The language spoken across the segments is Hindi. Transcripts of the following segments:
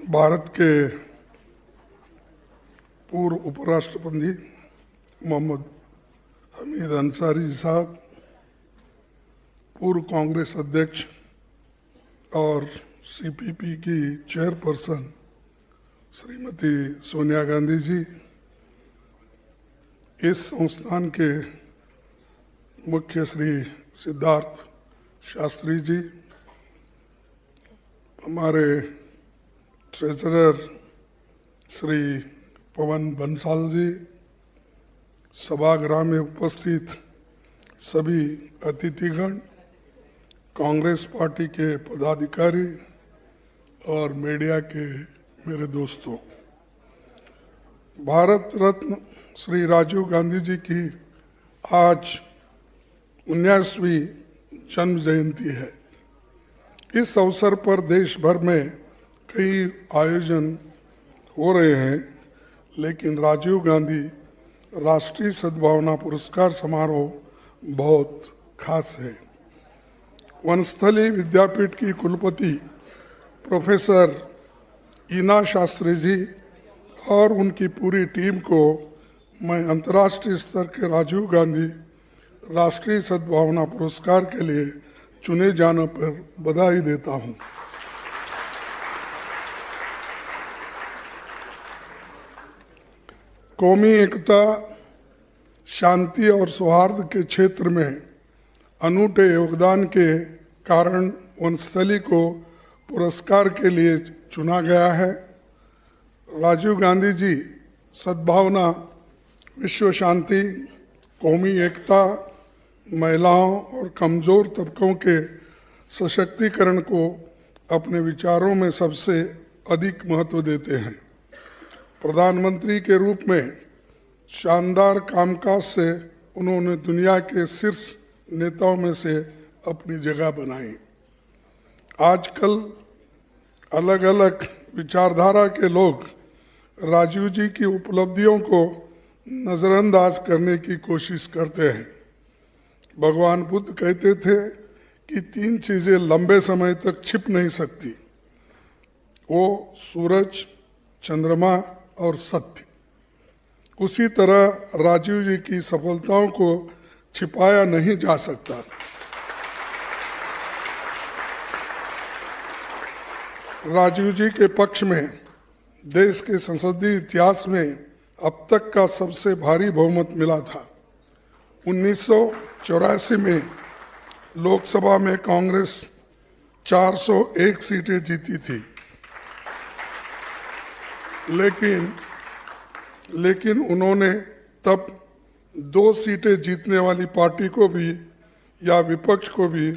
भारत के पूर्व उपराष्ट्रपति मोहम्मद हमीद अंसारी साहब, पूर्व कांग्रेस अध्यक्ष और सीपीपी की चेयरपर्सन श्रीमती सोनिया गांधी जी, इस संस्थान के मुख्य श्री सिद्धार्थ शास्त्री जी, हमारे ट्रेजरर श्री पवन बंसल जी, सभागृह में उपस्थित सभी अतिथिगण, कांग्रेस पार्टी के पदाधिकारी और मीडिया के मेरे दोस्तों, भारत रत्न श्री राजीव गांधी जी की आज 19वीं जन्म जयंती है। इस अवसर पर देश भर में कई आयोजन हो रहे हैं, लेकिन राजीव गांधी राष्ट्रीय सद्भावना पुरस्कार समारोह बहुत खास है। वनस्थली विद्यापीठ की कुलपति प्रोफेसर ईना शास्त्री जी और उनकी पूरी टीम को मैं अंतर्राष्ट्रीय स्तर के राजीव गांधी राष्ट्रीय सद्भावना पुरस्कार के लिए चुने जाने पर बधाई देता हूं। कौमी एकता, शांति और सौहार्द के क्षेत्र में अनूठे योगदान के कारण वनस्थली को पुरस्कार के लिए चुना गया है। राजीव गांधी जी सद्भावना, विश्व शांति, कौमी एकता, महिलाओं और कमजोर तबकों के सशक्तिकरण को अपने विचारों में सबसे अधिक महत्व देते हैं। प्रधानमंत्री के रूप में शानदार कामकाज से उन्होंने दुनिया के शीर्ष नेताओं में से अपनी जगह बनाई। आजकल अलग अलग विचारधारा के लोग राजीव जी की उपलब्धियों को नज़रअंदाज करने की कोशिश करते हैं। भगवान बुद्ध कहते थे कि 3 चीज़ें लंबे समय तक छिप नहीं सकती, वो सूरज, चंद्रमा और सत्य। उसी तरह राजीव जी की सफलताओं को छिपाया नहीं जा सकता। राजीव जी के पक्ष में देश के संसदीय इतिहास में अब तक का सबसे भारी बहुमत मिला था। 1984 में लोकसभा में कांग्रेस 401 सीटें जीती थी, लेकिन उन्होंने तब 2 सीटें जीतने वाली पार्टी को भी या विपक्ष को भी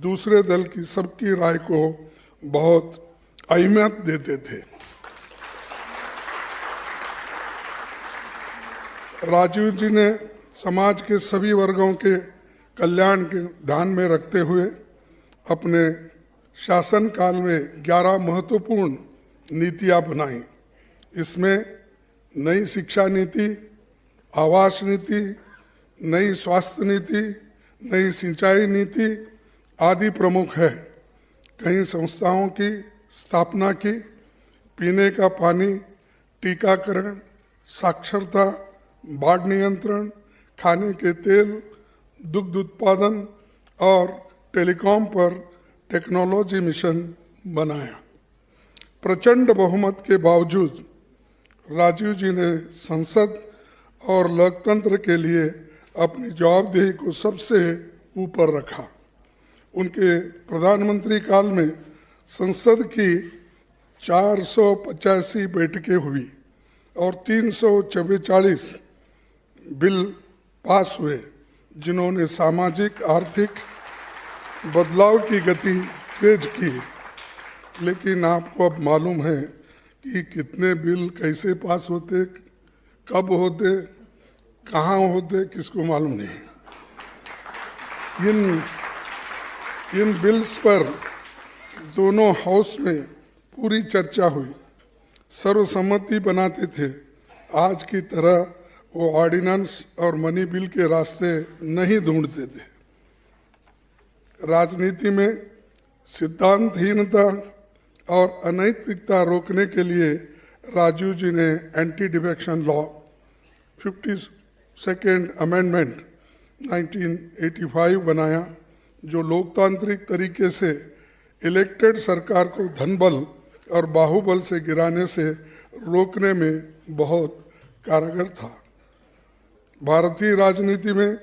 दूसरे दल की सबकी राय को बहुत अहमियत देते थे। राजीव जी ने समाज के सभी वर्गों के कल्याण के ध्यान में रखते हुए अपने शासनकाल में 11 महत्वपूर्ण नीतियां बनाई। इसमें नई शिक्षा नीति, आवास नीति, नई स्वास्थ्य नीति, नई सिंचाई नीति आदि प्रमुख है। कई संस्थाओं की स्थापना की, पीने का पानी, टीकाकरण, साक्षरता, बाढ़ नियंत्रण, खाने के तेल, दुग्ध उत्पादन और टेलीकॉम पर टेक्नोलॉजी मिशन बनाया। प्रचंड बहुमत के बावजूद राजीव जी ने संसद और लोकतंत्र के लिए अपनी जवाबदेही को सबसे ऊपर रखा। उनके प्रधानमंत्री काल में संसद की 485 बैठकें हुई और 344 बिल पास हुए, जिन्होंने सामाजिक आर्थिक बदलाव की गति तेज की। लेकिन आपको अब मालूम है कि कितने बिल कैसे पास होते, कब होते, कहाँ होते, किसको मालूम नहीं। इन बिल्स पर दोनों हाउस में पूरी चर्चा हुई, सर्वसम्मति बनाते थे। आज की तरह वो ऑर्डिनेंस और मनी बिल के रास्ते नहीं ढूंढते थे। राजनीति में सिद्धांतहीनता और अनैतिकता रोकने के लिए राजीव जी ने anti defection law 52nd amendment 1985 बनाया, जो लोकतांत्रिक तरीके से इलेक्टेड सरकार को धनबल और बाहुबल से गिराने से रोकने में बहुत कारगर था। भारतीय राजनीति में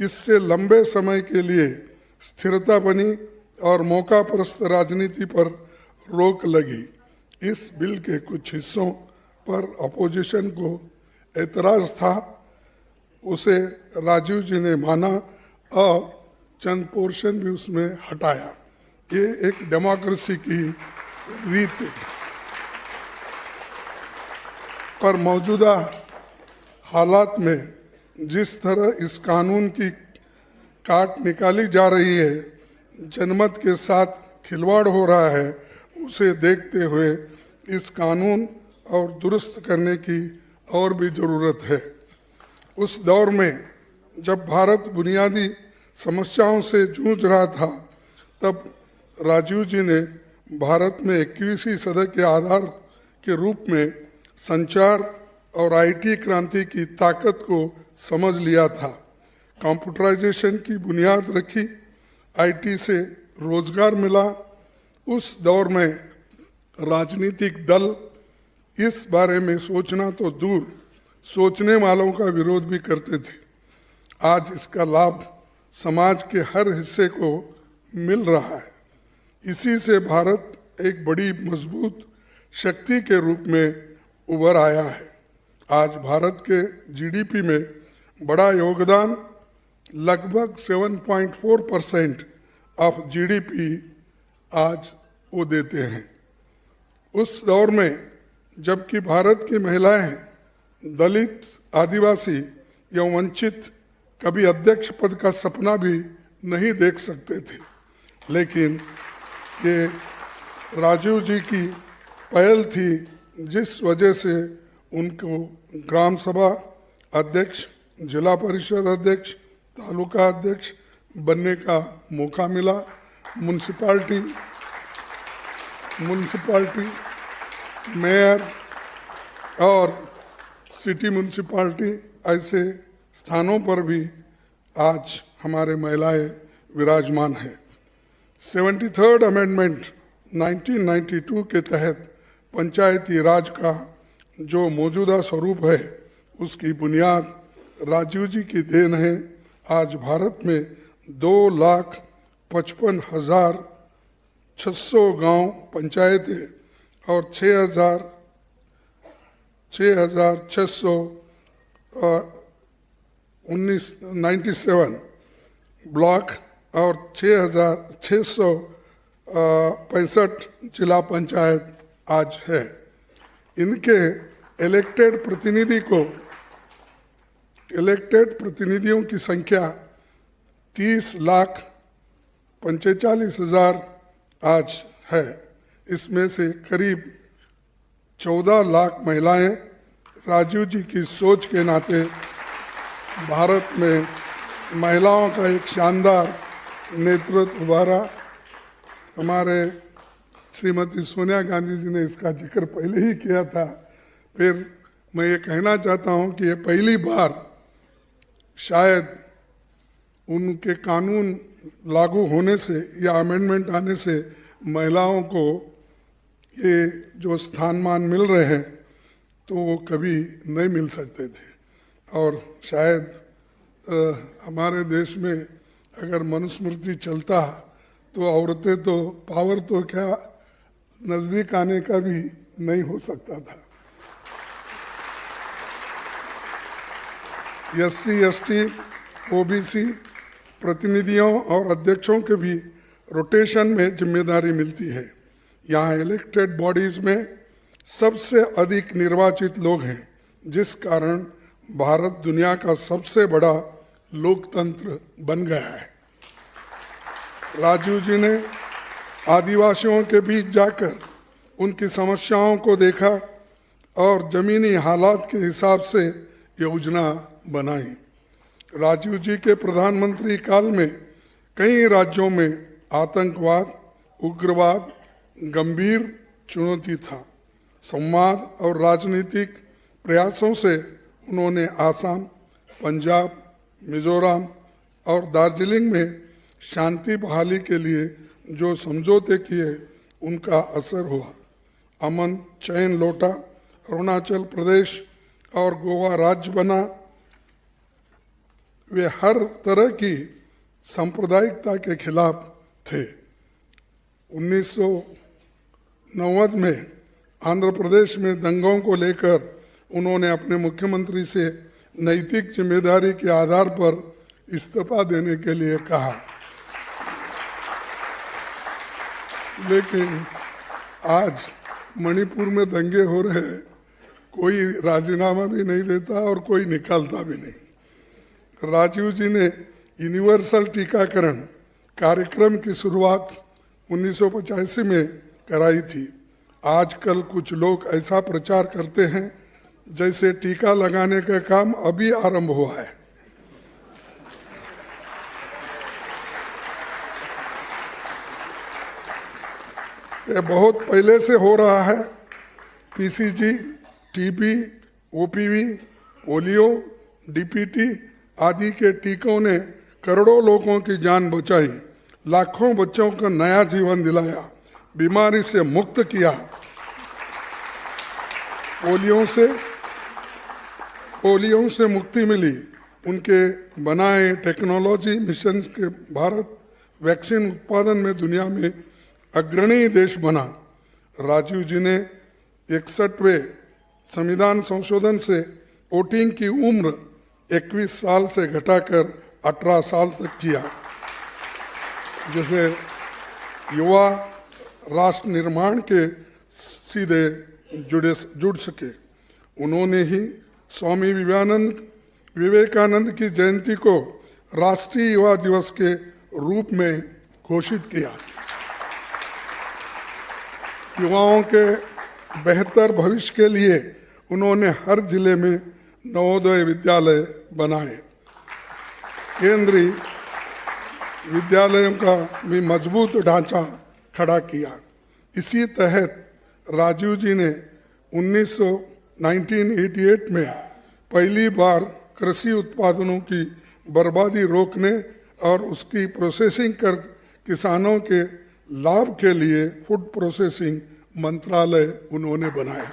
इससे लंबे समय के लिए स्थिरता बनी और मौका परस्त राजनीति पर रोक लगी। इस बिल के कुछ हिस्सों पर अपोजिशन को एतराज था, उसे राजीव जी ने माना और चंद पोर्शन भी उसमें हटाया। ये एक डेमोक्रेसी की रीत है। पर मौजूदा हालात में जिस तरह इस कानून की काट निकाली जा रही है, जनमत के साथ खिलवाड़ हो रहा है, उसे देखते हुए इस कानून और दुरुस्त करने की और भी ज़रूरत है। उस दौर में जब भारत बुनियादी समस्याओं से जूझ रहा था, तब राजीव जी ने भारत में 21वीं सदी के आधार के रूप में संचार और आईटी क्रांति की ताकत को समझ लिया था। कंप्यूटराइजेशन की बुनियाद रखी, आईटी से रोजगार मिला। उस दौर में राजनीतिक दल इस बारे में सोचना तो दूर, सोचने वालों का विरोध भी करते थे। आज इसका लाभ समाज के हर हिस्से को मिल रहा है। इसी से भारत एक बड़ी मजबूत शक्ति के रूप में उभर आया है। आज भारत के जीडीपी में बड़ा योगदान, लगभग 7.4% ऑफ जीडीपी आज वो देते हैं। उस दौर में जबकि भारत की महिलाएं, दलित, आदिवासी या वंचित कभी अध्यक्ष पद का सपना भी नहीं देख सकते थे, लेकिन ये राजीव जी की पहल थी, जिस वजह से उनको ग्राम सभा अध्यक्ष, जिला परिषद अध्यक्ष, तालुका अध्यक्ष बनने का मौका मिला। म्यूनसिपाल्टी, मेयर और सिटी म्यूनसिपाल्टी ऐसे स्थानों पर भी आज हमारे महिलाएं विराजमान हैं। 73rd अमेंडमेंट 1992 के तहत पंचायती राज का जो मौजूदा स्वरूप है, उसकी बुनियाद राजीव जी की देन है। आज भारत में 2,55,600 गांव पंचायतें और 6,697 ब्लॉक और 6,665 जिला पंचायत आज है। इनके इलेक्टेड प्रतिनिधियों की संख्या 30,45,000 आज है। इसमें से करीब 14 लाख महिलाएं राजीव जी की सोच के नाते भारत में महिलाओं का एक शानदार नेतृत्व उभारा। हमारे श्रीमती सोनिया गांधी जी ने इसका जिक्र पहले ही किया था। फिर मैं ये कहना चाहता हूँ कि ये पहली बार शायद उनके कानून लागू होने से या अमेंडमेंट आने से महिलाओं को ये जो स्थान-मान मिल रहे हैं, तो वो कभी नहीं मिल सकते थे। और शायद हमारे देश में अगर मनुस्मृति चलता तो औरतें तो पावर तो क्या नज़दीक आने का भी नहीं हो सकता था। SC, ST, OBC प्रतिनिधियों और अध्यक्षों के भी रोटेशन में जिम्मेदारी मिलती है। यहाँ इलेक्टेड बॉडीज में सबसे अधिक निर्वाचित लोग हैं, जिस कारण भारत दुनिया का सबसे बड़ा लोकतंत्र बन गया है। राजीव जी ने आदिवासियों के बीच जाकर उनकी समस्याओं को देखा और जमीनी हालात के हिसाब से योजना बनाई। राजीव जी के प्रधानमंत्री काल में कई राज्यों में आतंकवाद, उग्रवाद गंभीर चुनौती था। संवाद और राजनीतिक प्रयासों से उन्होंने आसाम, पंजाब, मिजोरम और दार्जिलिंग में शांति बहाली के लिए जो समझौते किए उनका असर हुआ। अमन चैन लौटा, अरुणाचल प्रदेश और गोवा राज्य बना। वे हर तरह की सांप्रदायिकता के खिलाफ थे। 1990 में आंध्र प्रदेश में दंगों को लेकर उन्होंने अपने मुख्यमंत्री से नैतिक जिम्मेदारी के आधार पर इस्तीफा देने के लिए कहा, लेकिन आज मणिपुर में दंगे हो रहे हैं, कोई राजीनामा भी नहीं देता और कोई निकालता भी नहीं। राजीव जी ने यूनिवर्सल टीकाकरण कार्यक्रम की शुरुआत 1985 में कराई थी। आजकल कुछ लोग ऐसा प्रचार करते हैं जैसे टीका लगाने का काम अभी आरंभ हुआ है। ये बहुत पहले से हो रहा है। PCG, TB, OPV, polio, DPT आदि के टीकों ने करोड़ों लोगों की जान बचाई, लाखों बच्चों को नया जीवन दिलाया, बीमारी से मुक्त किया। पोलियो से मुक्ति मिली। उनके बनाए टेक्नोलॉजी मिशन के भारत वैक्सीन उत्पादन में दुनिया में अग्रणी देश बना। राजीव जी ने 61वें संविधान संशोधन से वोटिंग की उम्र 21 साल से घटाकर 18 साल तक किया, जिसे युवा राष्ट्र निर्माण के सीधे जुड़ सके। उन्होंने ही स्वामी विवेकानंद की जयंती को राष्ट्रीय युवा दिवस के रूप में घोषित किया। युवाओं के बेहतर भविष्य के लिए उन्होंने हर जिले में नवोदय विद्यालय बनाए। केंद्रीय विद्यालयों का भी मजबूत ढांचा खड़ा किया। इसी तहत राजीव जी ने 1988 में पहली बार कृषि उत्पादनों की बर्बादी रोकने और उसकी प्रोसेसिंग कर किसानों के लाभ के लिए फूड प्रोसेसिंग मंत्रालय उन्होंने बनाया।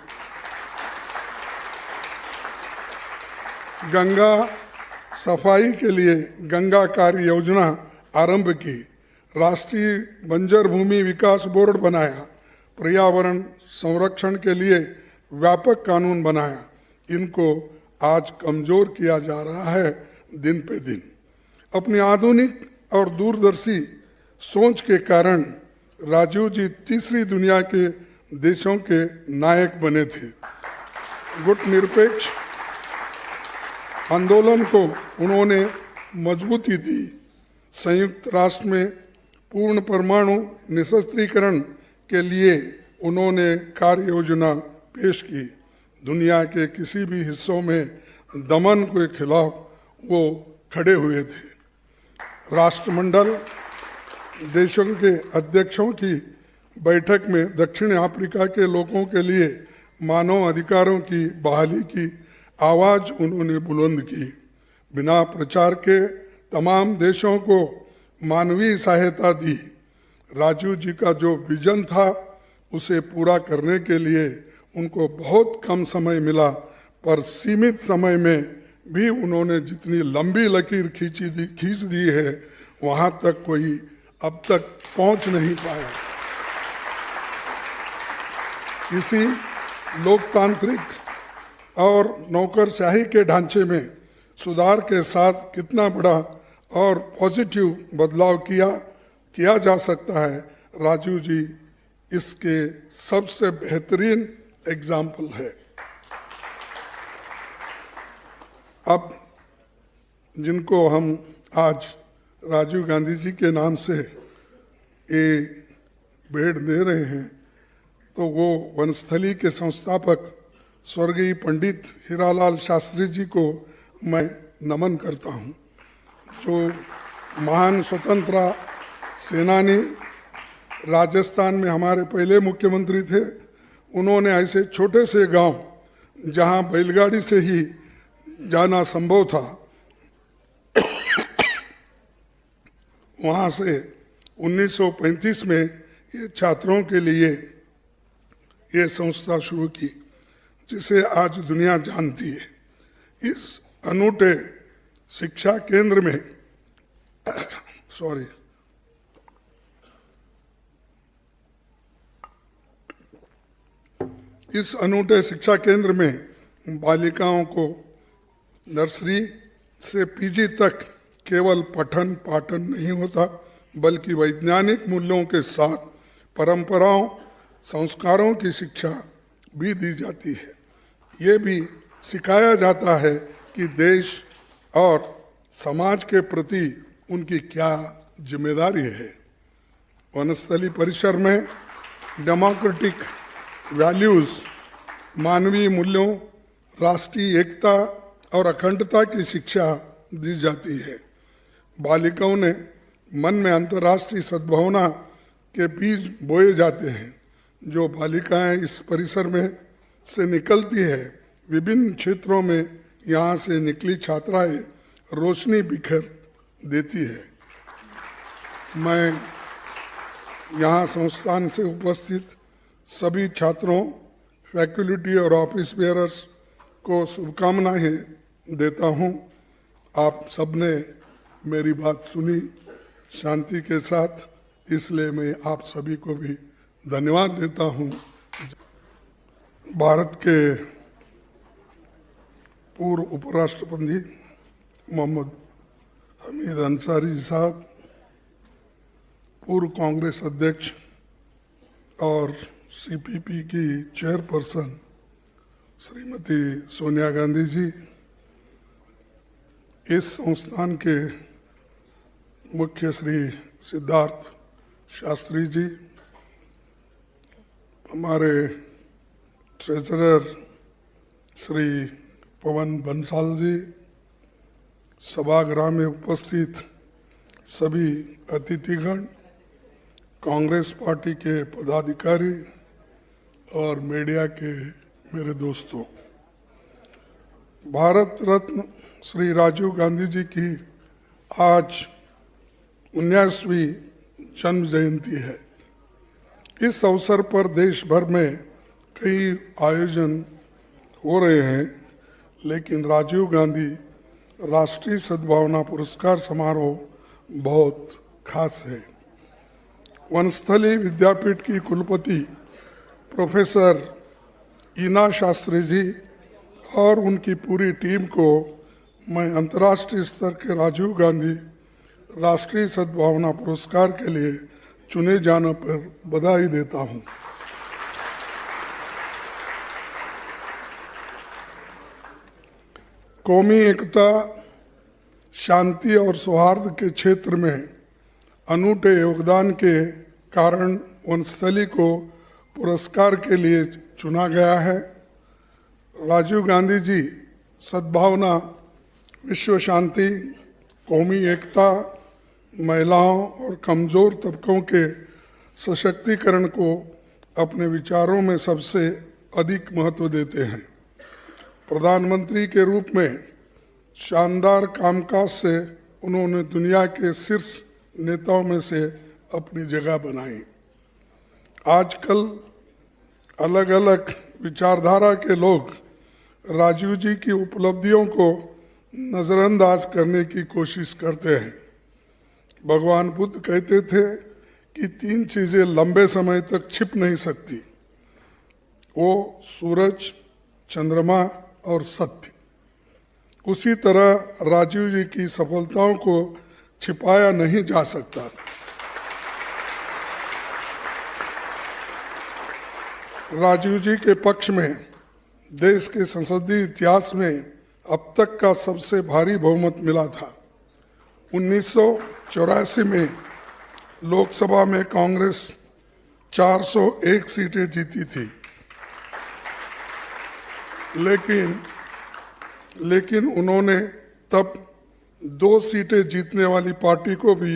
गंगा सफाई के लिए गंगा कार्य योजना आरंभ की। राष्ट्रीय बंजर भूमि विकास बोर्ड बनाया। पर्यावरण संरक्षण के लिए व्यापक कानून बनाया। इनको आज कमजोर किया जा रहा है दिन पे दिन। अपनी आधुनिक और दूरदर्शी सोच के कारण राजीव जी तीसरी दुनिया के देशों के नायक बने थे। गुटनिरपेक्ष आंदोलन को उन्होंने मजबूती दी। संयुक्त राष्ट्र में पूर्ण परमाणु निशस्त्रीकरण के लिए उन्होंने कार्य योजना पेश की। दुनिया के किसी भी हिस्सों में दमन के खिलाफ वो खड़े हुए थे। राष्ट्रमंडल देशों के अध्यक्षों की बैठक में दक्षिण अफ्रीका के लोगों के लिए मानव अधिकारों की बहाली की आवाज उन्होंने बुलंद की। बिना प्रचार के तमाम देशों को मानवीय सहायता दी। राजीव जी का जो विजन था उसे पूरा करने के लिए उनको बहुत कम समय मिला, पर सीमित समय में भी उन्होंने जितनी लंबी लकीर खींच दी है वहां तक कोई अब तक पहुंच नहीं पाया। इसी लोकतांत्रिक और नौकरशाही के ढांचे में सुधार के साथ कितना बड़ा और पॉजिटिव बदलाव किया जा सकता है, राजीव जी इसके सबसे बेहतरीन एग्जाम्पल है। अब जिनको हम आज राजीव गांधी जी के नाम से ये भेंट दे रहे हैं, तो वो वनस्थली के संस्थापक स्वर्गीय पंडित हीरालाल शास्त्री जी को मैं नमन करता हूँ, जो महान स्वतंत्रता सेनानी राजस्थान में हमारे पहले मुख्यमंत्री थे, उन्होंने ऐसे छोटे से गांव जहां बैलगाड़ी से ही जाना संभव था, वहां से 1935 में ये छात्रों के लिए ये संस्था शुरू की, जिसे आज दुनिया जानती है। इस अनूठे शिक्षा केंद्र में इस अनूठे शिक्षा केंद्र में बालिकाओं को नर्सरी से पीजी तक केवल पठन पाठन नहीं होता, बल्कि वैज्ञानिक मूल्यों के साथ परंपराओं संस्कारों की शिक्षा भी दी जाती है। ये भी सिखाया जाता है कि देश और समाज के प्रति उनकी क्या जिम्मेदारी है। वनस्थली परिसर में डेमोक्रेटिक वैल्यूज, मानवीय मूल्यों, राष्ट्रीय एकता और अखंडता की शिक्षा दी जाती है। बालिकाओं ने मन में अंतर्राष्ट्रीय सद्भावना के बीज बोए जाते हैं। जो बालिकाएं इस परिसर में से निकलती है, विभिन्न क्षेत्रों में यहाँ से निकली छात्राएं रोशनी बिखेर देती है। मैं यहाँ संस्थान से उपस्थित सभी छात्रों, फैकल्टी और ऑफिस बेयरर्स को शुभकामनाएं देता हूँ। आप सबने मेरी बात सुनी शांति के साथ, इसलिए मैं आप सभी को भी धन्यवाद देता हूँ। भारत के पूर्व उपराष्ट्रपति मोहम्मद हमीद अंसारी साहब, पूर्व कांग्रेस अध्यक्ष और सीपीपी की चेयरपर्सन श्रीमती सोनिया गांधी जी, इस संस्थान के मुख्य श्री सिद्धार्थ शास्त्री जी, हमारे ट्रेजरर श्री पवन बंसाल जी, सभागृह में उपस्थित सभी अतिथिगण, कांग्रेस पार्टी के पदाधिकारी और मीडिया के मेरे दोस्तों, भारत रत्न श्री राजीव गांधी जी की आज 19वीं जन्म जयंती है। इस अवसर पर देश भर में कई आयोजन हो रहे हैं, लेकिन राजीव गांधी राष्ट्रीय सद्भावना पुरस्कार समारोह बहुत खास है। वनस्थली विद्यापीठ की कुलपति प्रोफेसर ईना शास्त्री जी और उनकी पूरी टीम को मैं अंतर्राष्ट्रीय स्तर के राजीव गांधी राष्ट्रीय सद्भावना पुरस्कार के लिए चुने जाने पर बधाई देता हूं। कौमी एकता, शांति और सौहार्द के क्षेत्र में अनूठे योगदान के कारण वनस्थली को पुरस्कार के लिए चुना गया है। राजीव गांधी जी सद्भावना, विश्व शांति, कौमी एकता, महिलाओं और कमज़ोर तबकों के सशक्तिकरण को अपने विचारों में सबसे अधिक महत्व देते हैं। प्रधानमंत्री के रूप में शानदार कामकाज से उन्होंने दुनिया के शीर्ष नेताओं में से अपनी जगह बनाई। आजकल अलग अलग विचारधारा के लोग राजीव जी की उपलब्धियों को नज़रअंदाज करने की कोशिश करते हैं। भगवान बुद्ध कहते थे कि 3 चीज़ें लंबे समय तक छिप नहीं सकती, वो सूरज, चंद्रमा और सत्य। उसी तरह राजीव जी की सफलताओं को छिपाया नहीं जा सकता। राजीव जी के पक्ष में देश के संसदीय इतिहास में अब तक का सबसे भारी बहुमत मिला था। 1984 में लोकसभा में कांग्रेस 401 सीटें जीती थी, लेकिन उन्होंने तब 2 सीटें जीतने वाली पार्टी को भी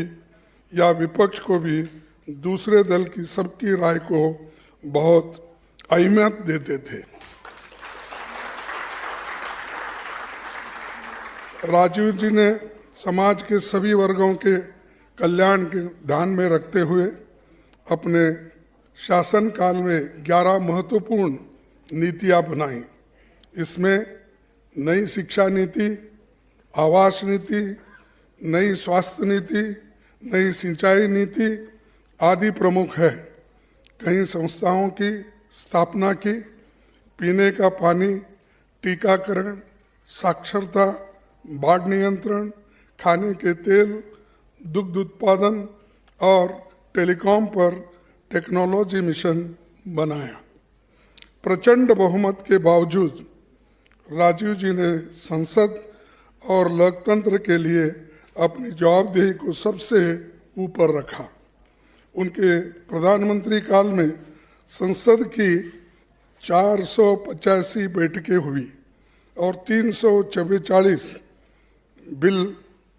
या विपक्ष को भी दूसरे दल की सबकी राय को बहुत अहमियत देते थे। राजीव जी ने समाज के सभी वर्गों के कल्याण के ध्यान में रखते हुए अपने शासनकाल में 11 महत्वपूर्ण नीतियां बनाई। इसमें नई शिक्षा नीति, आवास नीति, नई स्वास्थ्य नीति, नई सिंचाई नीति आदि प्रमुख है। कई संस्थाओं की स्थापना की, पीने का पानी, टीकाकरण, साक्षरता, बाढ़ नियंत्रण, खाने के तेल, दुग्ध उत्पादन और टेलीकॉम पर टेक्नोलॉजी मिशन बनाया। प्रचंड बहुमत के बावजूद राजीव जी ने संसद और लोकतंत्र के लिए अपनी जवाबदेही को सबसे ऊपर रखा। उनके प्रधानमंत्री काल में संसद की 485 बैठकें हुई और 344 बिल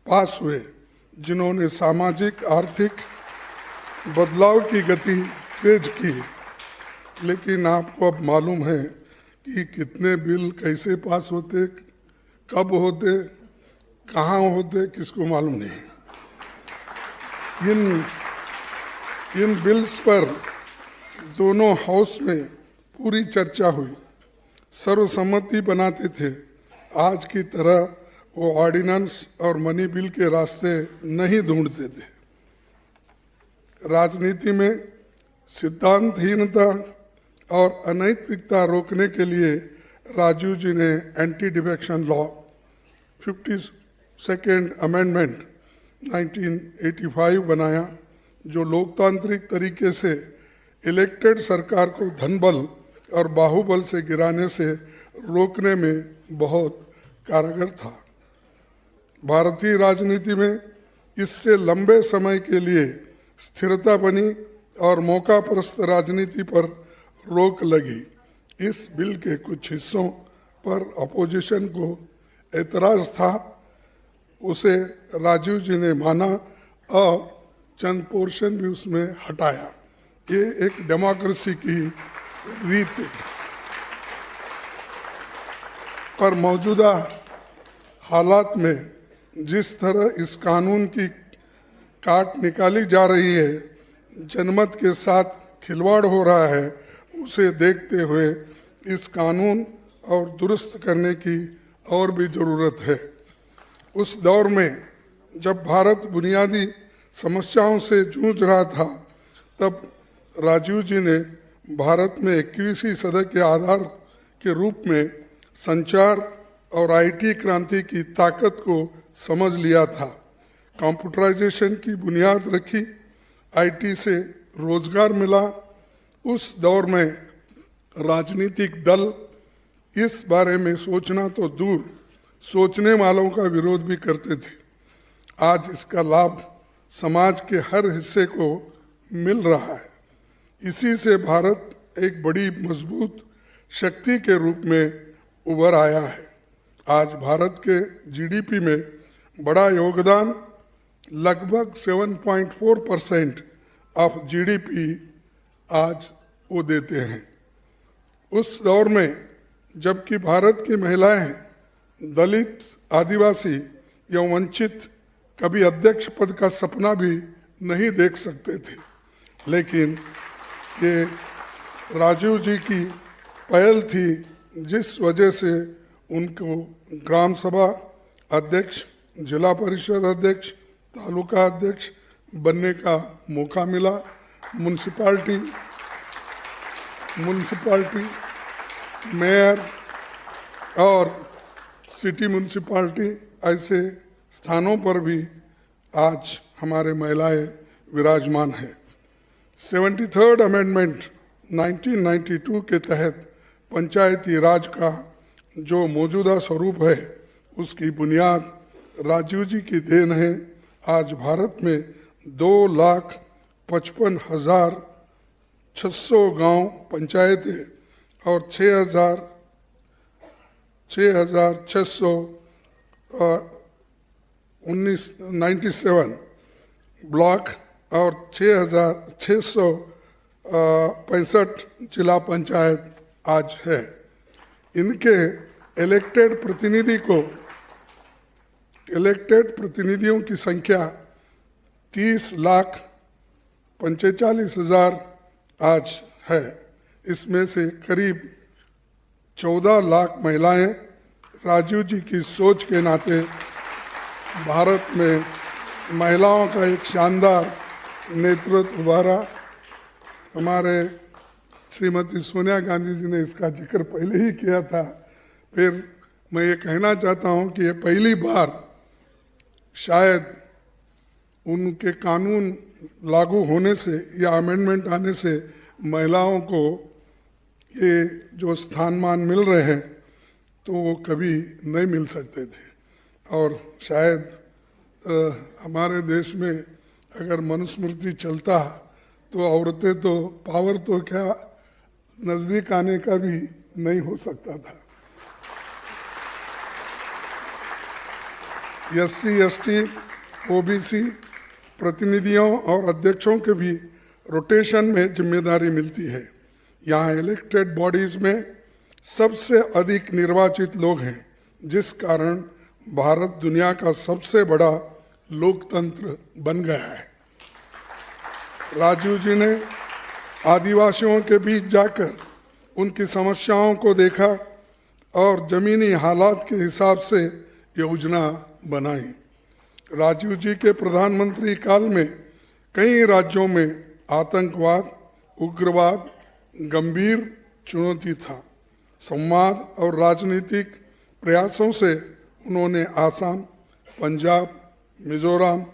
पास हुए, जिन्होंने सामाजिक आर्थिक बदलाव की गति तेज की। लेकिन आपको अब मालूम है कि कितने बिल कैसे पास होते, कब होते, कहाँ होते, किसको मालूम नहीं। इन बिल्स पर दोनों हाउस में पूरी चर्चा हुई, सर्वसम्मति बनाते थे। आज की तरह वो ऑर्डिनेंस और मनी बिल के रास्ते नहीं ढूंढते थे। राजनीति में सिद्धांतहीनता और अनैतिकता रोकने के लिए राजीव जी ने anti defection law 52nd amendment 1985 बनाया, जो लोकतांत्रिक तरीके से इलेक्टेड सरकार को धनबल और बाहुबल से गिराने से रोकने में बहुत कारगर था। भारतीय राजनीति में इससे लंबे समय के लिए स्थिरता बनी और मौकापरस्त राजनीति पर रोक लगी। इस बिल के कुछ हिस्सों पर अपोजिशन को एतराज था, उसे राजीव जी ने माना और चंद पोर्शन भी उसमें हटाया। ये एक डेमोक्रेसी की रीत है। पर मौजूदा हालात में जिस तरह इस कानून की काट निकाली जा रही है, जनमत के साथ खिलवाड़ हो रहा है, उसे देखते हुए इस कानून और दुरुस्त करने की और भी ज़रूरत है। उस दौर में जब भारत बुनियादी समस्याओं से जूझ रहा था, तब राजीव जी ने भारत में 21वीं सदी के आधार के रूप में संचार और आईटी क्रांति की ताकत को समझ लिया था। कंप्यूटराइजेशन की बुनियाद रखी, आईटी से रोजगार मिला। उस दौर में राजनीतिक दल इस बारे में सोचना तो दूर, सोचने वालों का विरोध भी करते थे। आज इसका लाभ समाज के हर हिस्से को मिल रहा है। इसी से भारत एक बड़ी मजबूत शक्ति के रूप में उभर आया है। आज भारत के जीडीपी में बड़ा योगदान, लगभग 7.4% ऑफ जीडीपी आज वो देते हैं। उस दौर में जबकि भारत की महिलाएं, दलित, आदिवासी या वंचित कभी अध्यक्ष पद का सपना भी नहीं देख सकते थे, लेकिन ये राजीव जी की पहल थी, जिस वजह से उनको ग्राम सभा अध्यक्ष, जिला परिषद अध्यक्ष, तालुका अध्यक्ष बनने का मौका मिला। म्यूनसिपाल्टी मेयर और सिटी म्यूनसिपाल्टी ऐसे स्थानों पर भी आज हमारे महिलाएं विराजमान हैं। 73rd अमेंडमेंट 1992 के तहत पंचायती राज का जो मौजूदा स्वरूप है, उसकी बुनियाद राजीव जी की देन है। आज भारत में 2,55,600 गांव पंचायतें और 6,697 ब्लॉक और 6,665 जिला पंचायत आज है। इनके इलेक्टेड प्रतिनिधियों की संख्या 30,45,000 आज है। इसमें से करीब 14 लाख महिलाएं। राजीव जी की सोच के नाते भारत में महिलाओं का एक शानदार नेतृत्व उभारा। हमारे श्रीमती सोनिया गांधी जी ने इसका जिक्र पहले ही किया था। फिर मैं ये कहना चाहता हूँ कि ये पहली बार शायद उनके कानून लागू होने से या अमेंडमेंट आने से महिलाओं को ये जो स्थान-मान मिल रहे हैं तो वो कभी नहीं मिल सकते थे। और शायद हमारे देश में अगर मनुस्मृति चलता तो औरतें तो पावर तो क्या नज़दीक आने का भी नहीं हो सकता था। SC, ST, OBC प्रतिनिधियों और अध्यक्षों के भी रोटेशन में जिम्मेदारी मिलती है। यहाँ इलेक्टेड बॉडीज में सबसे अधिक निर्वाचित लोग हैं, जिस कारण भारत दुनिया का सबसे बड़ा लोकतंत्र बन गया है। राजीव जी ने आदिवासियों के बीच जाकर उनकी समस्याओं को देखा और जमीनी हालात के हिसाब से योजना बनाई। राजीव जी के प्रधानमंत्री काल में कई राज्यों में आतंकवाद, उग्रवाद गंभीर चुनौती था। संवाद और राजनीतिक प्रयासों से उन्होंने आसाम, पंजाब, मिजोरम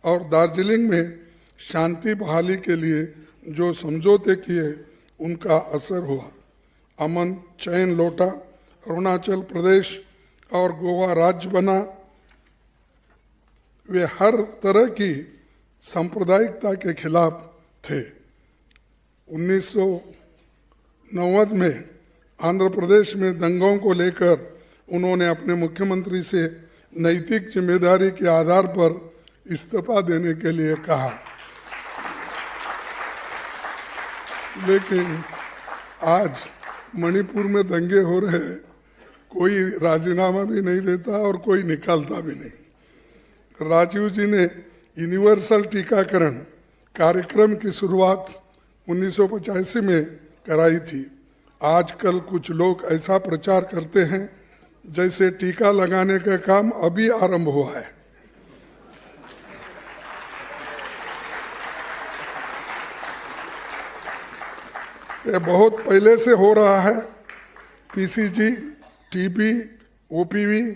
और दार्जिलिंग में शांति बहाली के लिए जो समझौते किए उनका असर हुआ। अमन चैन लौटा, अरुणाचल प्रदेश और गोवा राज्य बना। वे हर तरह की सांप्रदायिकता के खिलाफ थे। 1990 में आंध्र प्रदेश में दंगों को लेकर उन्होंने अपने मुख्यमंत्री से नैतिक जिम्मेदारी के आधार पर इस्तीफा देने के लिए कहा, लेकिन आज मणिपुर में दंगे हो रहे हैं, कोई राजीनामा भी नहीं देता और कोई निकालता भी नहीं। राजीव जी ने यूनिवर्सल टीकाकरण कार्यक्रम की शुरुआत 1985 में कराई थी। आजकल कुछ लोग ऐसा प्रचार करते हैं जैसे टीका लगाने का काम अभी आरंभ हुआ है। ये बहुत पहले से हो रहा है। PCG, TB, OPV,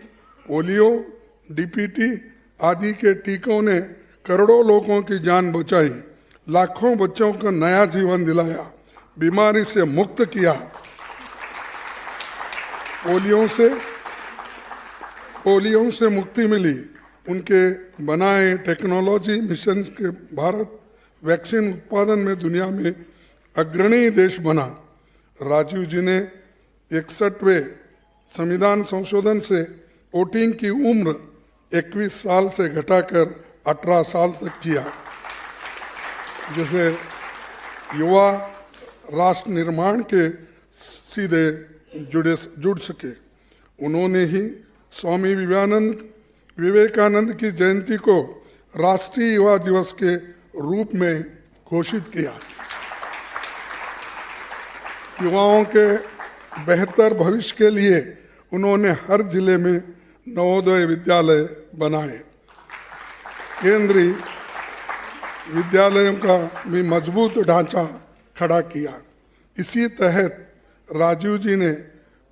polio, DPT आदि के टीकों ने करोड़ों लोगों की जान बचाई, लाखों बच्चों को नया जीवन दिलाया, बीमारी से मुक्त किया। पोलियो से मुक्ति मिली। उनके बनाए टेक्नोलॉजी मिशन के भारत वैक्सीन उत्पादन में दुनिया में अग्रणी देश बना। राजीव जी ने 61वें संविधान संशोधन से वोटिंग की उम्र 21 साल से घटाकर 18 साल तक किया, जिसे युवा राष्ट्र निर्माण के सीधे जुड़ सके। उन्होंने ही स्वामी विवेकानंद की जयंती को राष्ट्रीय युवा दिवस के रूप में घोषित किया। युवाओं के बेहतर भविष्य के लिए उन्होंने हर जिले में नवोदय विद्यालय बनाए। केंद्रीय विद्यालयों का भी मजबूत ढांचा खड़ा किया। इसी तहत राजीव जी ने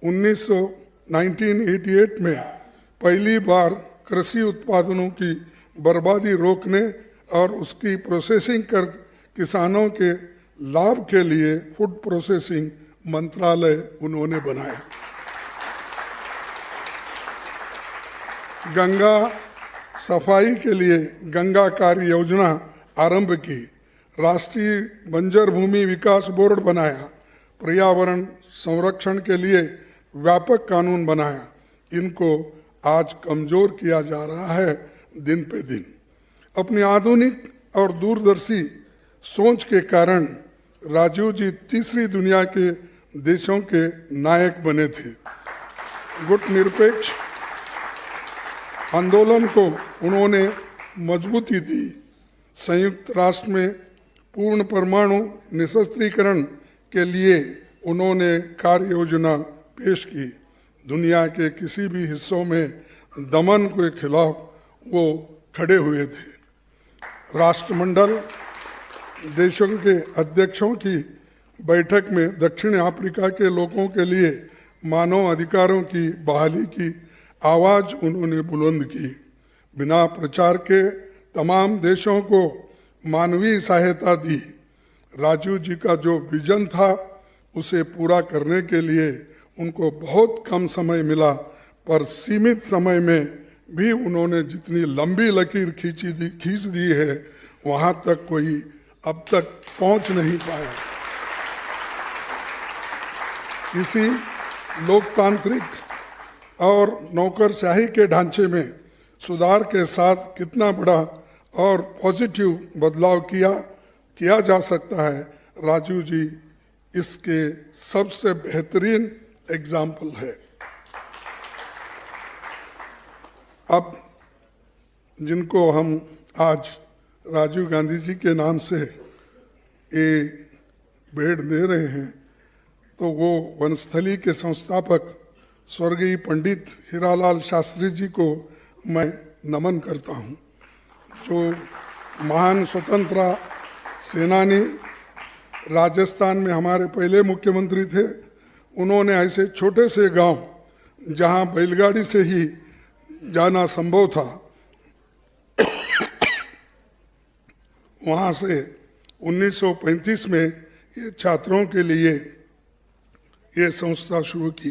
1988 में पहली बार कृषि उत्पादनों की बर्बादी रोकने और उसकी प्रोसेसिंग कर किसानों के लाभ के लिए फूड प्रोसेसिंग मंत्रालय उन्होंने बनाया। गंगा सफाई के लिए गंगा कार्य योजना आरंभ की। राष्ट्रीय बंजर भूमि विकास बोर्ड बनाया। पर्यावरण संरक्षण के लिए व्यापक कानून बनाया। इनको आज कमजोर किया जा रहा है दिन पे दिन। अपनी आधुनिक और दूरदर्शी सोच के कारण राजीव जी तीसरी दुनिया के देशों के नायक बने थे। गुटनिरपेक्ष आंदोलन को उन्होंने मजबूती दी। संयुक्त राष्ट्र में पूर्ण परमाणु निशस्त्रीकरण के लिए उन्होंने कार्य योजना पेश की। दुनिया के किसी भी हिस्सों में दमन के खिलाफ वो खड़े हुए थे। राष्ट्रमंडल देशों के अध्यक्षों की बैठक में दक्षिण अफ्रीका के लोगों के लिए मानव अधिकारों की बहाली की आवाज़ उन्होंने बुलंद की। बिना प्रचार के तमाम देशों को मानवीय सहायता दी। राजीव जी का जो विजन था उसे पूरा करने के लिए उनको बहुत कम समय मिला, पर सीमित समय में भी उन्होंने जितनी लंबी लकीर खींच दी है वहाँ तक कोई अब तक पहुँच नहीं पाया। इसी लोकतांत्रिक और नौकरशाही के ढांचे में सुधार के साथ कितना बड़ा और पॉजिटिव बदलाव किया जा सकता है, राजीव जी इसके सबसे बेहतरीन एग्जाम्पल है। अब जिनको हम आज राजीव गांधी जी के नाम से ये भेंट दे रहे हैं, तो वो वनस्थली के संस्थापक स्वर्गीय पंडित हीरालाल शास्त्री जी को मैं नमन करता हूँ, जो महान स्वतंत्रता सेनानी, राजस्थान में हमारे पहले मुख्यमंत्री थे। उन्होंने ऐसे छोटे से गांव जहां बैलगाड़ी से ही जाना संभव था, वहां से 1935 में ये छात्रों के लिए ये संस्था शुरू की,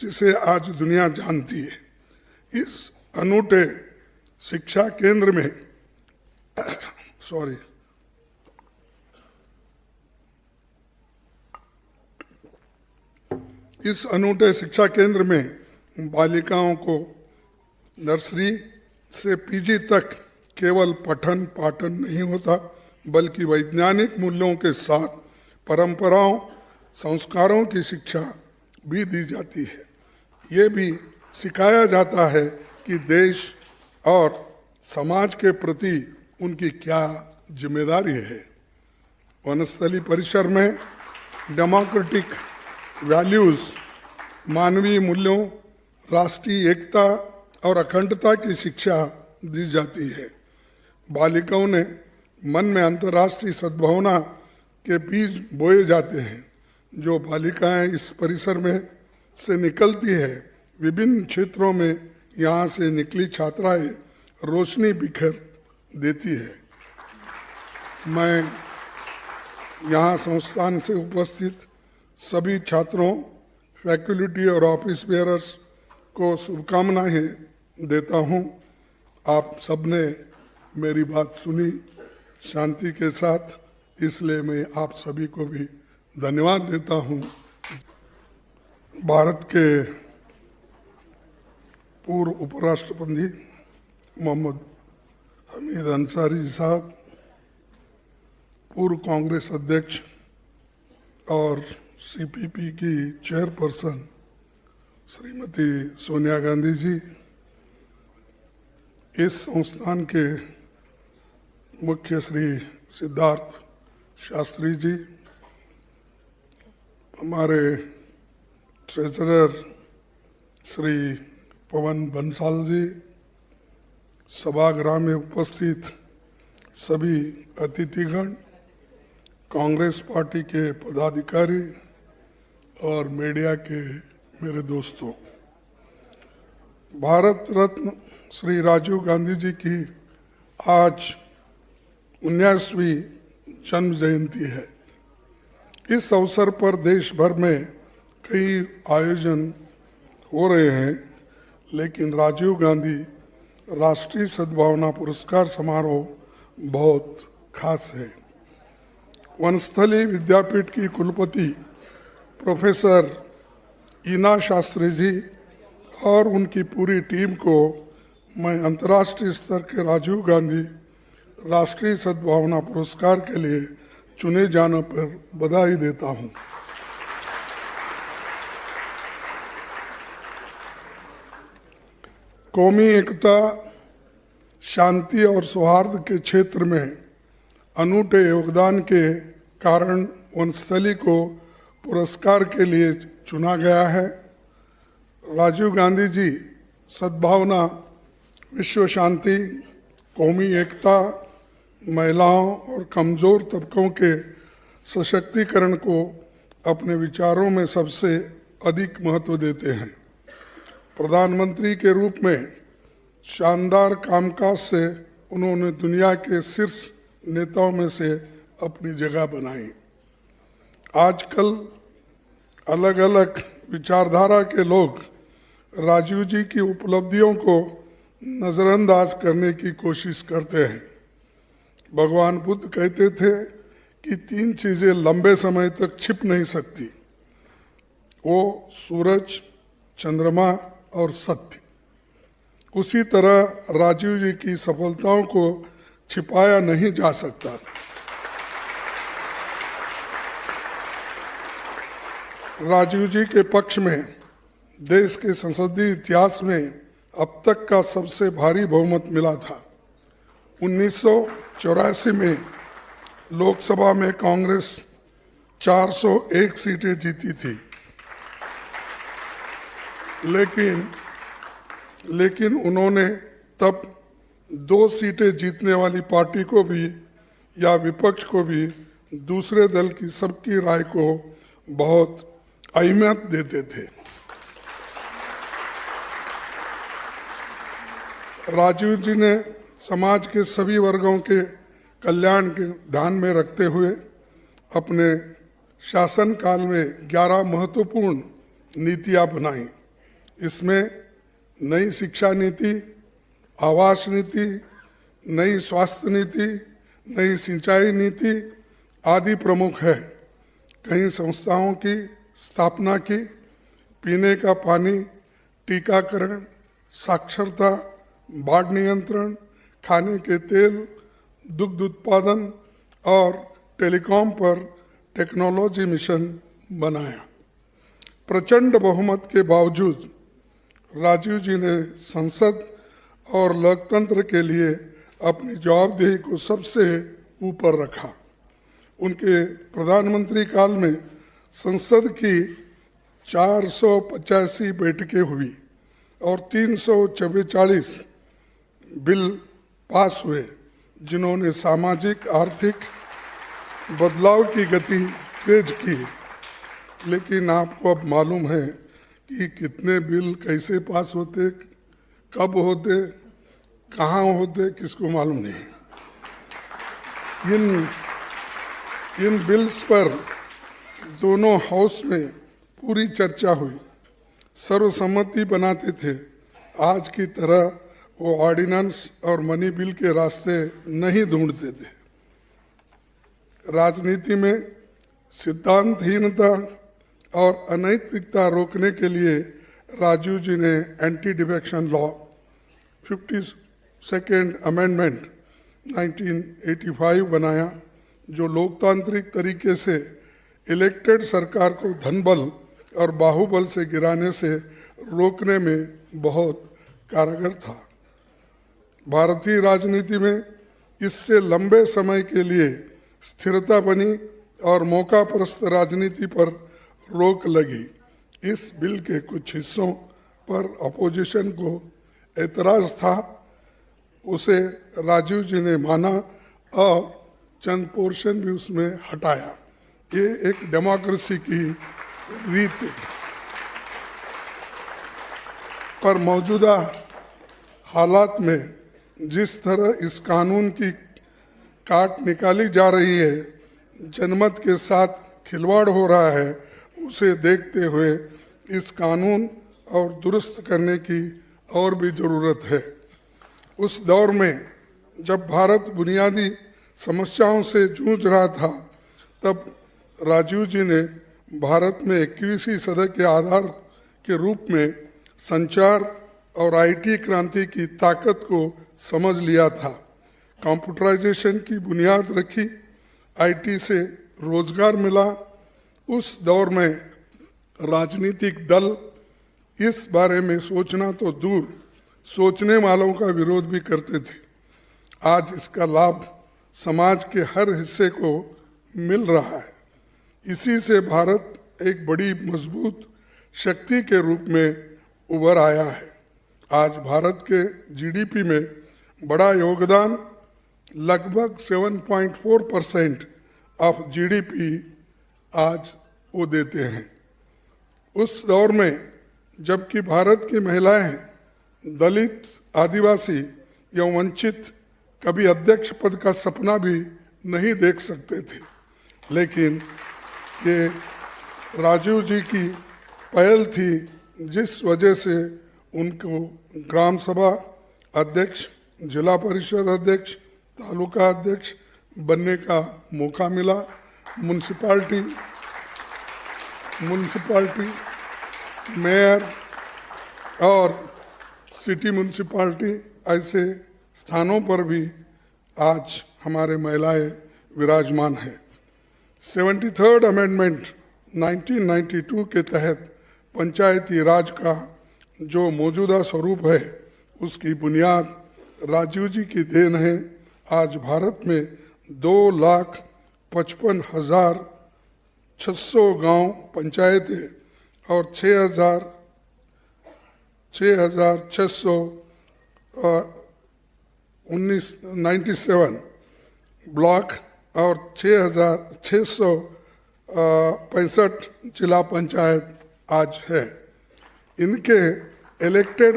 जिसे आज दुनिया जानती है। इस अनूठे शिक्षा केंद्र में इस अनूठे शिक्षा केंद्र में बालिकाओं को नर्सरी से पीजी तक केवल पठन पाठन नहीं होता, बल्कि वैज्ञानिक मूल्यों के साथ परंपराओं संस्कारों की शिक्षा भी दी जाती है। ये भी सिखाया जाता है कि देश और समाज के प्रति उनकी क्या जिम्मेदारी है। वनस्थली परिसर में डेमोक्रेटिक वैल्यूज़, मानवीय मूल्यों, राष्ट्रीय एकता और अखंडता की शिक्षा दी जाती है। बालिकाओं ने मन में अंतर्राष्ट्रीय सद्भावना के बीज बोए जाते हैं। जो बालिकाएं इस परिसर में से निकलती है, विभिन्न क्षेत्रों में यहाँ से निकली छात्राएं रोशनी बिखेर देती है। मैं यहाँ संस्थान से उपस्थित सभी छात्रों, फैकल्टी और ऑफिस बेयरर्स को शुभकामनाएं देता हूँ। आप सबने मेरी बात सुनी शांति के साथ, इसलिए मैं आप सभी को भी धन्यवाद देता हूँ। भारत के पूर्व उपराष्ट्रपति मोहम्मद हमीद अंसारी साहब, पूर्व कांग्रेस अध्यक्ष और सीपीपी की चेयरपर्सन श्रीमती सोनिया गांधी जी, इस संस्थान के मुख्य श्री सिद्धार्थ शास्त्री जी, हमारे ट्रेजरर श्री पवन बंसाल जी, सभागृह में उपस्थित सभी अतिथिगण, कांग्रेस पार्टी के पदाधिकारी और मीडिया के मेरे दोस्तों, भारत रत्न श्री राजीव गांधी जी की आज 19वीं जन्म जयंती है। इस अवसर पर देश भर में कई आयोजन हो रहे हैं, लेकिन राजीव गांधी राष्ट्रीय सद्भावना पुरस्कार समारोह बहुत खास है। वनस्थली विद्यापीठ की कुलपति प्रोफेसर ईना शास्त्री जी और उनकी पूरी टीम को मैं अंतर्राष्ट्रीय स्तर के राजीव गांधी राष्ट्रीय सद्भावना पुरस्कार के लिए चुने जाने पर बधाई देता हूं। कौमी एकता, शांति और सौहार्द के क्षेत्र में अनूठे योगदान के कारण वनस्थली को पुरस्कार के लिए चुना गया है। राजीव गांधी जी सद्भावना, विश्व शांति, कौमी एकता, महिलाओं और कमज़ोर तबकों के सशक्तिकरण को अपने विचारों में सबसे अधिक महत्व देते हैं। प्रधानमंत्री के रूप में शानदार कामकाज से उन्होंने दुनिया के शीर्ष नेताओं में से अपनी जगह बनाई। आजकल अलग अलग विचारधारा के लोग राजीव जी की उपलब्धियों को नज़रअंदाज करने की कोशिश करते हैं। भगवान बुद्ध कहते थे कि 3 चीज़ें लंबे समय तक छिप नहीं सकती, वो सूरज, चंद्रमा और सत्य। उसी तरह राजीव जी की सफलताओं को छिपाया नहीं जा सकता। राजीव जी के पक्ष में देश के संसदीय इतिहास में अब तक का सबसे भारी बहुमत मिला था। 1984 में लोकसभा में कांग्रेस 401 सीटें जीती थी, लेकिन उन्होंने तब 2 सीटें जीतने वाली पार्टी को भी या विपक्ष को भी दूसरे दल की सबकी राय को बहुत अहमियत देते थे। राजीव जी ने समाज के सभी वर्गों के कल्याण के ध्यान में रखते हुए अपने शासनकाल में 11 महत्वपूर्ण नीतियां बनाई। इसमें नई शिक्षा नीति, आवास नीति, नई स्वास्थ्य नीति, नई सिंचाई नीति आदि प्रमुख है। कई संस्थाओं की स्थापना की, पीने का पानी, टीकाकरण, साक्षरता, बाढ़ नियंत्रण, खाने के तेल, दुग्ध उत्पादन और टेलीकॉम पर टेक्नोलॉजी मिशन बनाया। प्रचंड बहुमत के बावजूद राजीव जी ने संसद और लोकतंत्र के लिए अपनी जवाबदेही को सबसे ऊपर रखा। उनके प्रधानमंत्री काल में संसद की 485 बैठकें हुई और 344 बिल पास हुए, जिन्होंने सामाजिक आर्थिक बदलाव की गति तेज की। लेकिन आपको अब मालूम है कि कितने बिल कैसे पास होते, कब होते, कहाँ होते, किसको मालूम नहीं। इन बिल्स पर दोनों हाउस में पूरी चर्चा हुई, सर्वसम्मति बनाते थे। आज की तरह वो ऑर्डिनेंस और मनी बिल के रास्ते नहीं ढूंढते थे। राजनीति में सिद्धांतहीनता और अनैतिकता रोकने के लिए राजीव जी ने anti defection law 52nd amendment 1985 बनाया, जो लोकतांत्रिक तरीके से इलेक्टेड सरकार को धनबल और बाहुबल से गिराने से रोकने में बहुत कारगर था। भारतीय राजनीति में इससे लंबे समय के लिए स्थिरता बनी और मौकापरस्त राजनीति पर रोक लगी। इस बिल के कुछ हिस्सों पर अपोजिशन को एतराज था, उसे राजीव जी ने माना और चंद पोर्शन भी उसमें हटाया। ये एक डेमोक्रेसी की रीत है। पर मौजूदा हालात में जिस तरह इस कानून की काट निकाली जा रही है, जनमत के साथ खिलवाड़ हो रहा है, उसे देखते हुए इस कानून और दुरुस्त करने की और भी ज़रूरत है। उस दौर में जब भारत बुनियादी समस्याओं से जूझ रहा था, तब राजीव जी ने भारत में 21वीं सदी के आधार के रूप में संचार और आईटी क्रांति की ताकत को समझ लिया था। कंप्यूटराइजेशन की बुनियाद रखी, आईटी से रोजगार मिला। उस दौर में राजनीतिक दल इस बारे में सोचना तो दूर, सोचने वालों का विरोध भी करते थे। आज इसका लाभ समाज के हर हिस्से को मिल रहा है। इसी से भारत एक बड़ी मजबूत शक्ति के रूप में उभर आया है। आज भारत के जीडीपी में बड़ा योगदान, लगभग 7.4% ऑफ जीडीपी आज वो देते हैं। उस दौर में जबकि भारत की महिलाएं, दलित, आदिवासी या वंचित कभी अध्यक्ष पद का सपना भी नहीं देख सकते थे, लेकिन ये राजीव जी की पहल थी जिस वजह से उनको ग्राम सभा अध्यक्ष, जिला परिषद अध्यक्ष, तालुका अध्यक्ष बनने का मौका मिला। म्यूनसिपाल्टी, मेयर और सिटी म्यूनसिपाल्टी ऐसे स्थानों पर भी आज हमारे महिलाएं विराजमान हैं। 73rd अमेंडमेंट 1992 के तहत पंचायती राज का जो मौजूदा स्वरूप है, उसकी बुनियाद राजीव जी की देन है। आज भारत में 2,55,600 गांव पंचायतें और 6,697 ब्लॉक और 6,665 जिला पंचायत आज है। इनके इलेक्टेड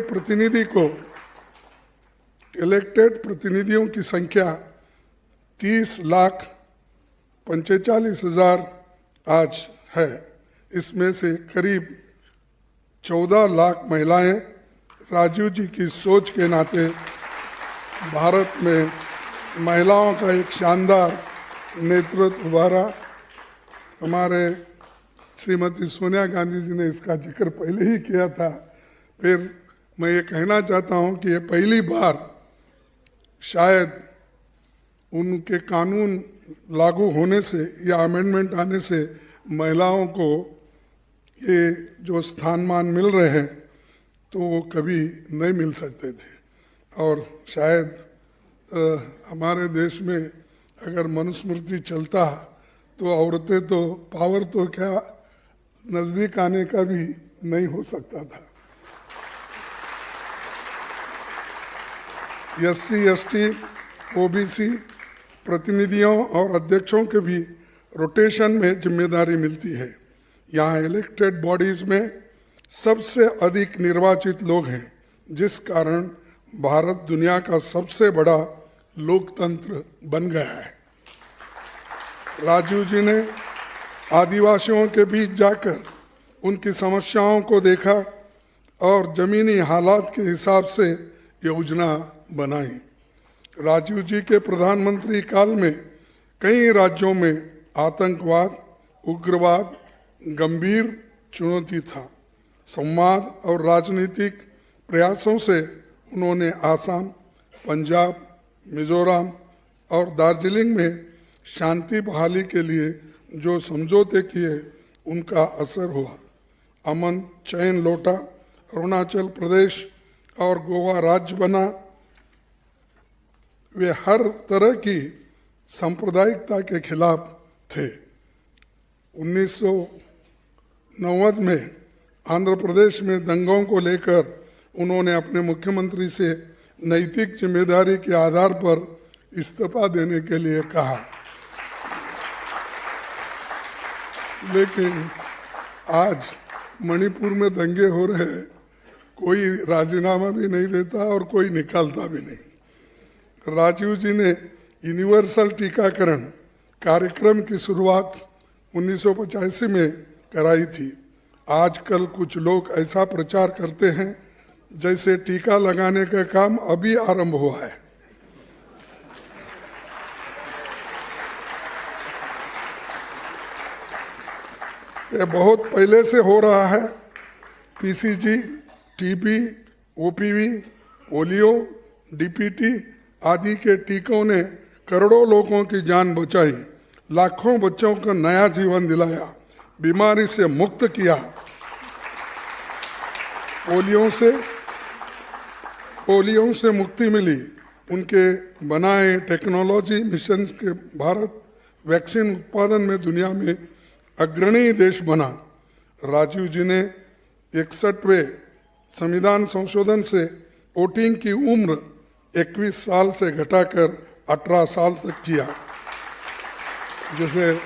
प्रतिनिधियों की संख्या 30,45,000 आज है। इसमें से करीब 14 लाख महिलाएं राजीव जी की सोच के नाते भारत में महिलाओं का एक शानदार नेतृत्व उभारा। हमारे श्रीमती सोनिया गांधी जी ने इसका जिक्र पहले ही किया था। फिर मैं ये कहना चाहता हूँ कि ये पहली बार शायद उनके कानून लागू होने से या अमेंडमेंट आने से महिलाओं को ये जो स्थान-मान मिल रहे हैं तो वो कभी नहीं मिल सकते थे। और शायद हमारे देश में अगर मनुस्मृति चलता तो औरतें तो पावर तो क्या नज़दीक आने का भी नहीं हो सकता था। SC, ST, OBC प्रतिनिधियों और अध्यक्षों के भी रोटेशन में जिम्मेदारी मिलती है। यहाँ इलेक्टेड बॉडीज में सबसे अधिक निर्वाचित लोग हैं, जिस कारण भारत दुनिया का सबसे बड़ा लोकतंत्र बन गया है। राजीव जी ने आदिवासियों के बीच जाकर उनकी समस्याओं को देखा और जमीनी हालात के हिसाब से योजना बनाई। राजीव जी के प्रधानमंत्री काल में कई राज्यों में आतंकवाद, उग्रवाद गंभीर चुनौती था। संवाद और राजनीतिक प्रयासों से उन्होंने आसाम, पंजाब, मिजोरम और दार्जिलिंग में शांति बहाली के लिए जो समझौते किए, उनका असर हुआ। अमन चैन लौटा, अरुणाचल प्रदेश और गोवा राज्य बना। वे हर तरह की सांप्रदायिकता के खिलाफ थे। 1990 में आंध्र प्रदेश में दंगों को लेकर उन्होंने अपने मुख्यमंत्री से नैतिक जिम्मेदारी के आधार पर इस्तीफा देने के लिए कहा, लेकिन आज मणिपुर में दंगे हो रहे हैं, कोई राजीनामा भी नहीं देता और कोई निकालता भी नहीं। राजीव जी ने यूनिवर्सल टीकाकरण कार्यक्रम की शुरुआत 1985 में कराई थी। आजकल कुछ लोग ऐसा प्रचार करते हैं जैसे टीका लगाने का काम अभी आरंभ हुआ है। ये बहुत पहले से हो रहा है। PCG, TB, OPV, polio, DPT आदि के टीकों ने करोड़ों लोगों की जान बचाई, लाखों बच्चों को नया जीवन दिलाया, बीमारी से मुक्त किया। पोलियो से मुक्ति मिली। उनके बनाए टेक्नोलॉजी मिशन के भारत वैक्सीन उत्पादन में दुनिया में अग्रणी देश बना। राजीव जी ने 61वें संविधान संशोधन से वोटिंग की उम्र 21 साल से घटाकर 18 साल तक किया, जिसे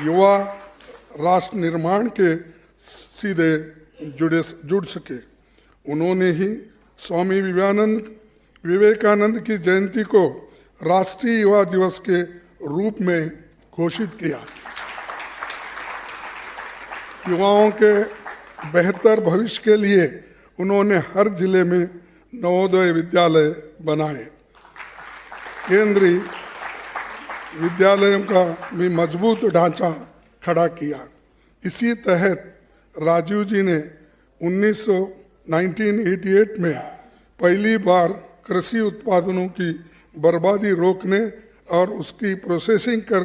युवा राष्ट्र निर्माण के सीधे जुड़ सके। उन्होंने ही स्वामी विवेकानंद की जयंती को राष्ट्रीय युवा दिवस के रूप में घोषित किया। युवाओं के बेहतर भविष्य के लिए उन्होंने हर जिले में नवोदय विद्यालय बनाए। केंद्रीय विद्यालयों का भी मजबूत ढांचा खड़ा किया। इसी तहत राजीव जी ने 1988 में पहली बार कृषि उत्पादनों की बर्बादी रोकने और उसकी प्रोसेसिंग कर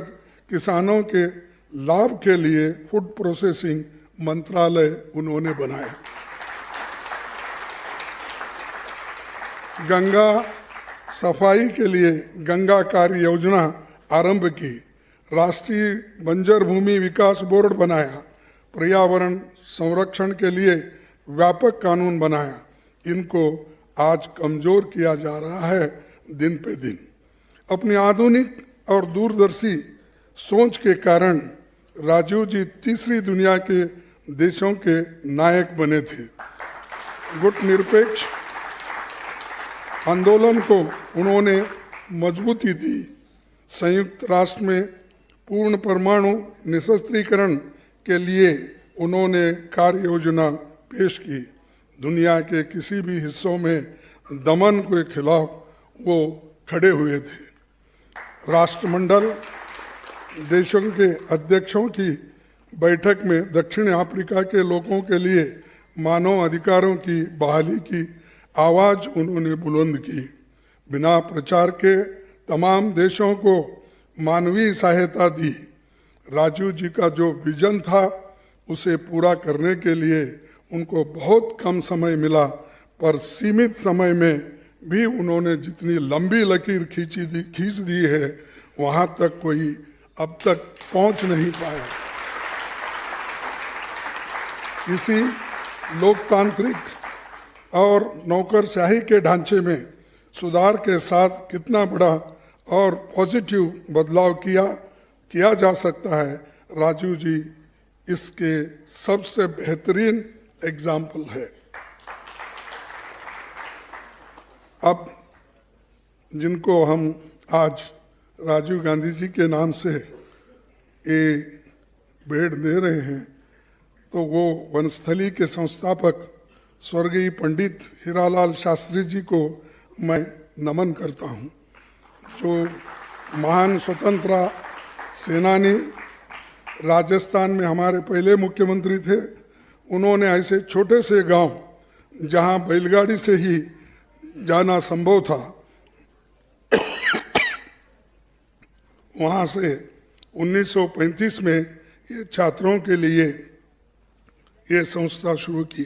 किसानों के लाभ के लिए फूड प्रोसेसिंग मंत्रालय उन्होंने बनाया। गंगा सफाई के लिए गंगा कार्य योजना आरंभ की। राष्ट्रीय बंजर भूमि विकास बोर्ड बनाया। पर्यावरण संरक्षण के लिए व्यापक कानून बनाया। इनको आज कमजोर किया जा रहा है दिन पे दिन। अपनी आधुनिक और दूरदर्शी सोच के कारण राजीव जी तीसरी दुनिया के देशों के नायक बने थे। गुटनिरपेक्ष आंदोलन को उन्होंने मजबूती दी। संयुक्त राष्ट्र में पूर्ण परमाणु निशस्त्रीकरण के लिए उन्होंने कार्य योजना पेश की। दुनिया के किसी भी हिस्सों में दमन के खिलाफ वो खड़े हुए थे। राष्ट्रमंडल देशों के अध्यक्षों की बैठक में दक्षिण अफ्रीका के लोगों के लिए मानव अधिकारों की बहाली की आवाज उन्होंने बुलंद की। बिना प्रचार के तमाम देशों को मानवीय सहायता दी। राजीव जी का जो विजन था उसे पूरा करने के लिए उनको बहुत कम समय मिला, पर सीमित समय में भी उन्होंने जितनी लंबी लकीर खींच दी है वहां तक कोई अब तक पहुंच नहीं पाया। इसी लोकतांत्रिक और नौकरशाही के ढांचे में सुधार के साथ कितना बड़ा और पॉजिटिव बदलाव किया जा सकता है, राजीव जी इसके सबसे बेहतरीन एग्जाम्पल है। अब जिनको हम आज राजीव गांधी जी के नाम से ये भेंट दे रहे हैं, तो वो वनस्थली के संस्थापक स्वर्गीय पंडित हीरालाल शास्त्री जी को मैं नमन करता हूँ, जो महान स्वतंत्रता सेनानी, राजस्थान में हमारे पहले मुख्यमंत्री थे। उन्होंने ऐसे छोटे से गांव जहां बैलगाड़ी से ही जाना संभव था, वहां से 1935 में ये छात्रों के लिए ये संस्था शुरू की,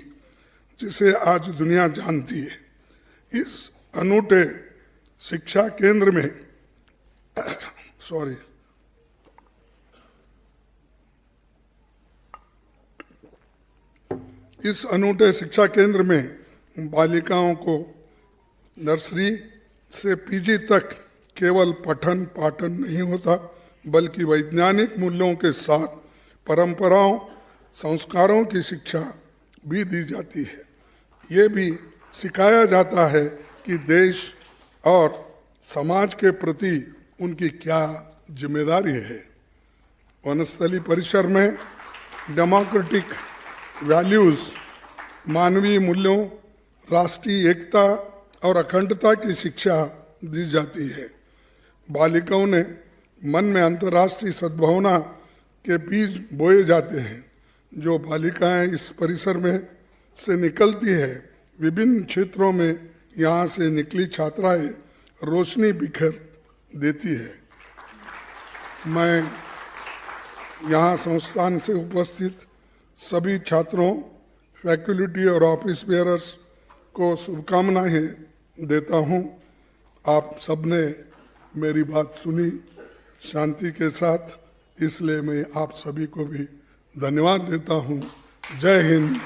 जिसे आज दुनिया जानती है। इस अनूठे शिक्षा केंद्र में इस अनूठे शिक्षा केंद्र में बालिकाओं को नर्सरी से पीजी तक केवल पठन पाठन नहीं होता, बल्कि वैज्ञानिक मूल्यों के साथ परंपराओं संस्कारों की शिक्षा भी दी जाती है। ये भी सिखाया जाता है कि देश और समाज के प्रति उनकी क्या जिम्मेदारी है। वनस्थली परिसर में डेमोक्रेटिक वैल्यूज, मानवीय मूल्यों, राष्ट्रीय एकता और अखंडता की शिक्षा दी जाती है। बालिकाओं ने मन में अंतर्राष्ट्रीय सद्भावना के बीज बोए जाते हैं। जो बालिकाएं इस परिसर में से निकलती है, विभिन्न क्षेत्रों में यहाँ से निकली छात्राएं रोशनी बिखेर देती है। मैं यहाँ संस्थान से उपस्थित सभी छात्रों, फैकल्टी और ऑफिस बेयरर्स को शुभकामनाएं देता हूँ। आप सबने मेरी बात सुनी शांति के साथ, इसलिए मैं आप सभी को भी धन्यवाद देता हूँ। जय हिंद,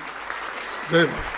जय भारत।